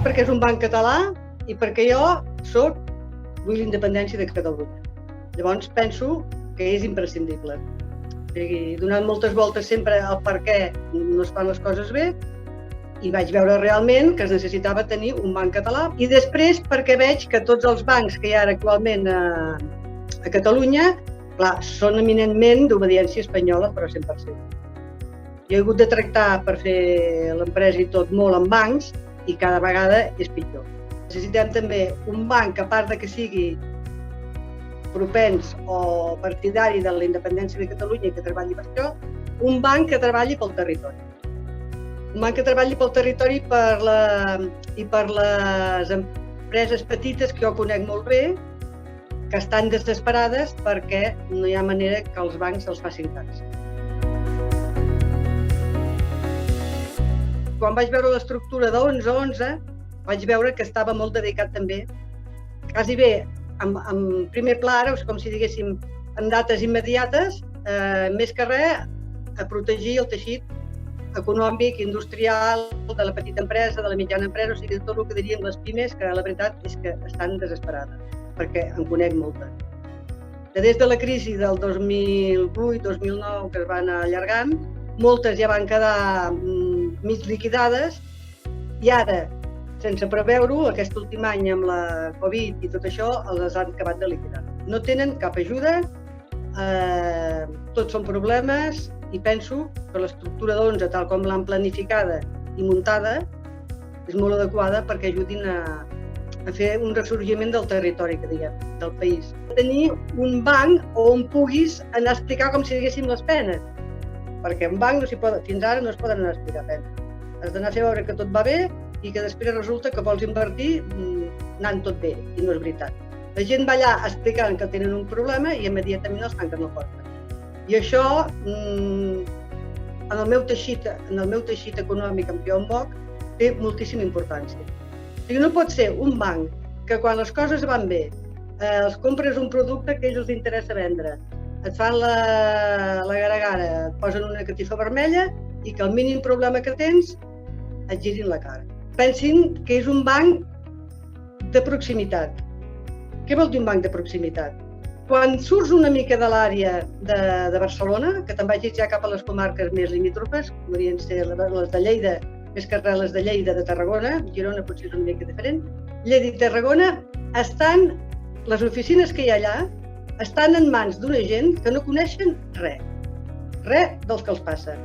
perquè és un banc català i perquè jo vull la independència de Catalunya. Llavors penso que és imprescindible. I donant moltes voltes sempre al per què no es fan les coses bé, i vaig veure realment que es necessitava tenir un banc català. I després perquè veig que tots els bancs que hi ha actualment a Catalunya, clar, són eminentment d'obediència espanyola, però 100%. Jo he hagut de tractar per fer l'empresa i tot molt amb bancs i cada vegada és pitjor. Necessitem també un banc, a part de que sigui propens o partidari de la independència de Catalunya i que treballi per això, un banc que treballi pel territori. Un banc que treballi pel territori i per les empreses petites que jo conec molt bé, que estan desesperades perquè no hi ha manera que els bancs els facin cas. Quan vaig veure l'estructura d'11-11, vaig veure que estava molt dedicat també, quasi bé, en primer pla, com si diguéssim, en dates immediates, més que res, a protegir el teixit econòmic, industrial, de la petita empresa, de la mitjana empresa, o sigui, tot el que dirien les pimes, que la veritat és que estan desesperades, perquè en conec moltes. Des de la crisi del 2008-2009, que es va anar allargant, moltes ja van quedar mig liquidades i ara, sense preveure-ho, aquest últim any amb la Covid i tot això, les han acabat de liquidar. No tenen cap ajuda, tots són problemes i penso que l'estructura d'11, tal com l'han planificada i muntada, és molt adequada perquè ajudin a fer un ressorgiment del territori, que diguem, del país. Tenir un banc on puguis anar a explicar com si diguéssim les penes, perquè un banc fins ara no es poden anar a explicar penes. Has d'anar a fer veure que tot va bé i que després resulta que vols invertir anant tot bé, i no és veritat. La gent va allà explicant que tenen un problema i immediatament els tanquen la porta. I això, en el meu teixit econòmic en què jo em moc, té moltíssima importància. O sigui, no pot ser un banc que quan les coses van bé, els compres un producte que a ells els interessa vendre, et fan la gara-gara, et posen una catifa vermella i que el mínim problema que tens et girin la cara. Pensin que és un banc de proximitat. Què vol dir un banc de proximitat? Quan surts una mica de l'àrea de Barcelona, que te'n vagis ja cap a les comarques més limítrofes, com podrien ser les de Lleida, més que res les de Lleida, de Tarragona, Girona potser és una mica diferent, Lleida i Tarragona, les oficines que hi ha allà estan en mans d'una gent que no coneixen res dels que els passa.